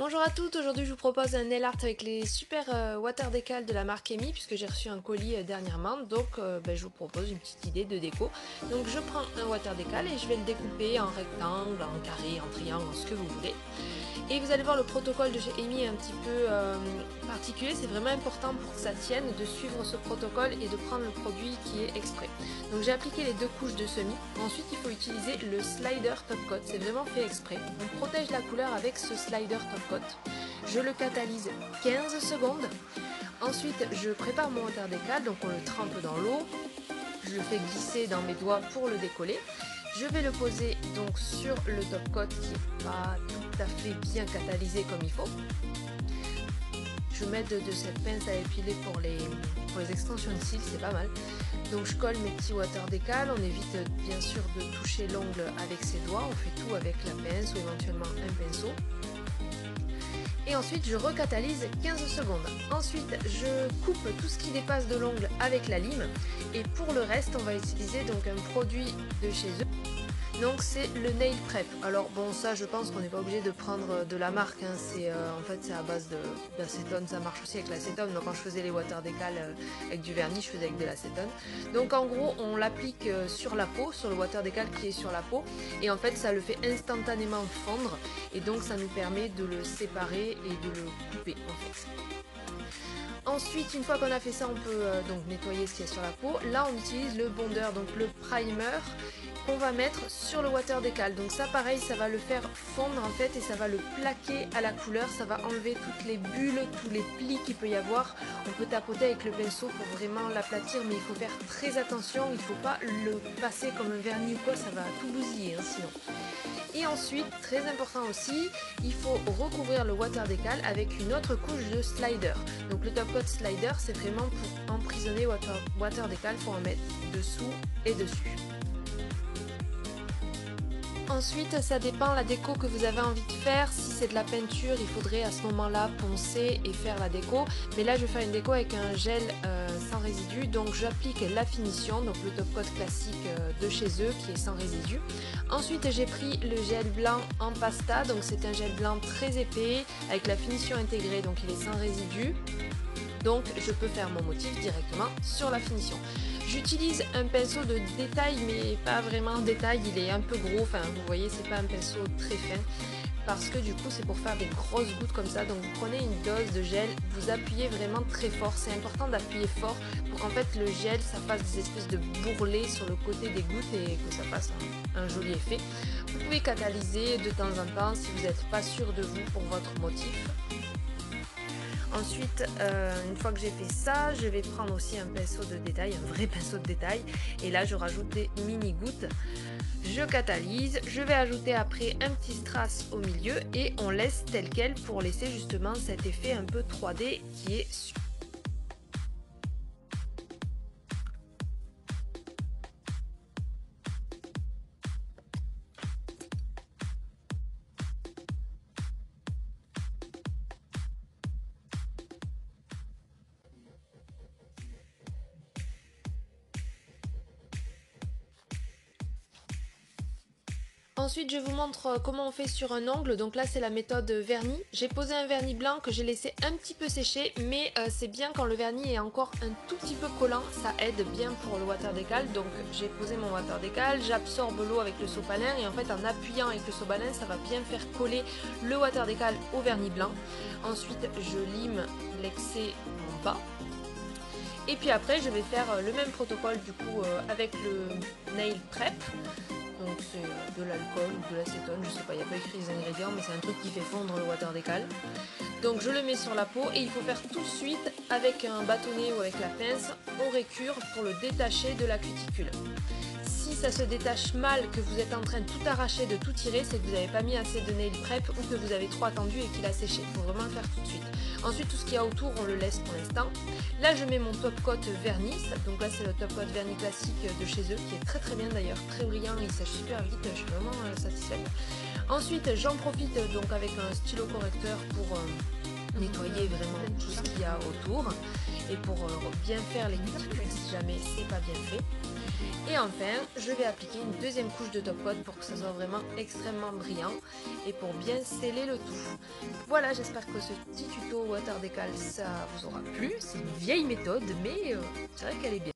Bonjour à toutes, aujourd'hui je vous propose un nail art avec les super water décal de la marque Emi puisque j'ai reçu un colis dernièrement, donc je vous propose une petite idée de déco. Donc je prends un water décal et je vais le découper en rectangle, en carré, en triangle, en ce que vous voulez. Et vous allez voir, le protocole de chez Emi est un petit peu particulier, c'est vraiment important pour que ça tienne de suivre ce protocole et de prendre le produit qui est exprès. Donc j'ai appliqué les 2 couches de semis, ensuite il faut utiliser le slider top coat, c'est vraiment fait exprès. On protège la couleur avec ce slider top coat. Je le catalyse 15 secondes, ensuite je prépare mon water décal, donc on le trempe dans l'eau, je le fais glisser dans mes doigts pour le décoller. Je vais le poser donc sur le top coat qui n'est pas tout à fait bien catalysé comme il faut. Je mets de cette pince à épiler pour les extensions de cils, c'est pas mal. Donc je colle mes petits water décal, on évite bien sûr de toucher l'ongle avec ses doigts, on fait tout avec la pince ou éventuellement un pinceau. Et ensuite je recatalyse 15 secondes. Ensuite je coupe tout ce qui dépasse de l'ongle avec la lime. Et pour le reste on va utiliser donc un produit de chez eux. Donc c'est le Nail Prep. Alors bon, ça je pense qu'on n'est pas obligé de prendre de la marque, hein. En fait c'est à base d'acétone, ça marche aussi avec l'acétone. Donc quand je faisais les water décal avec du vernis, je faisais avec de l'acétone. Donc en gros on l'applique sur la peau, sur le water décal qui est sur la peau, et en fait ça le fait instantanément fondre, et donc ça nous permet de le séparer et de le couper en fait. Ensuite, une fois qu'on a fait ça, on peut donc nettoyer ce qu'il y a sur la peau. Là, on utilise le bondeur, donc le primer qu'on va mettre sur le water décal. Donc ça, pareil, ça va le faire fondre en fait et ça va le plaquer à la couleur. Ça va enlever toutes les bulles, tous les plis qu'il peut y avoir. On peut tapoter avec le pinceau pour vraiment l'aplatir, mais il faut faire très attention. Il ne faut pas le passer comme un vernis ou quoi, ça va tout bousiller hein, sinon. Et ensuite, très important aussi, il faut recouvrir le water décal avec une autre couche de slider. Donc le top coat slider, c'est vraiment pour emprisonner water décal, il faut en mettre dessous et dessus. Ensuite, ça dépend la déco que vous avez envie de faire. Si c'est de la peinture, il faudrait à ce moment-là poncer et faire la déco. Mais là, je vais faire une déco avec un gel sans résidu. Donc j'applique la finition, donc le top coat classique de chez eux qui est sans résidu. Ensuite, j'ai pris le gel blanc en pasta. Donc c'est un gel blanc très épais avec la finition intégrée, donc il est sans résidu. Donc je peux faire mon motif directement sur la finition. J'utilise un pinceau de détail, mais pas vraiment détail, il est un peu gros, enfin vous voyez c'est pas un pinceau très fin, parce que du coup c'est pour faire des grosses gouttes comme ça. Donc vous prenez une dose de gel, vous appuyez vraiment très fort, c'est important d'appuyer fort pour qu'en fait le gel ça fasse des espèces de bourrelets sur le côté des gouttes et que ça fasse un joli effet. Vous pouvez catalyser de temps en temps si vous n'êtes pas sûr de vous pour votre motif. Ensuite, une fois que j'ai fait ça, je vais prendre aussi un pinceau de détail, un vrai pinceau de détail. Et là, je rajoute des mini gouttes. Je catalyse. Je vais ajouter après un petit strass au milieu et on laisse tel quel pour laisser justement cet effet un peu 3D qui est super. Ensuite, je vous montre comment on fait sur un ongle. Donc là, c'est la méthode vernis. J'ai posé un vernis blanc que j'ai laissé un petit peu sécher, mais c'est bien quand le vernis est encore un tout petit peu collant. Ça aide bien pour le water décal. Donc j'ai posé mon water décal, j'absorbe l'eau avec le sopalin et en fait en appuyant avec le sopalin, ça va bien faire coller le water décal au vernis blanc. Ensuite, je lime l'excès en bas. Et puis après, je vais faire le même protocole du coup avec le Nail Prep. Donc c'est de l'alcool ou de l'acétone, je sais pas, il n'y a pas écrit les ingrédients, mais c'est un truc qui fait fondre le water décal. Donc je le mets sur la peau et il faut faire tout de suite avec un bâtonnet ou avec la pince, on récure pour le détacher de la cuticule. Si ça se détache mal, que vous êtes en train de tout arracher, de tout tirer, c'est que vous n'avez pas mis assez de nail prep ou que vous avez trop attendu et qu'il a séché. Il faut vraiment le faire tout de suite. Ensuite, tout ce qu'il y a autour, on le laisse pour l'instant. Là, je mets mon top coat vernis. Donc là, c'est le top coat vernis classique de chez eux, qui est très très bien d'ailleurs, très brillant, il sèche super vite, je suis vraiment satisfaite. Ensuite, j'en profite donc avec un stylo correcteur pour nettoyer vraiment tout ce qu'il y a autour et pour bien faire les cuticules si jamais c'est pas bien fait. Et enfin, je vais appliquer une deuxième couche de top coat pour que ça soit vraiment extrêmement brillant et pour bien sceller le tout. Voilà, j'espère que ce petit tuto water décal ça vous aura plu. C'est une vieille méthode, mais c'est vrai qu'elle est bien.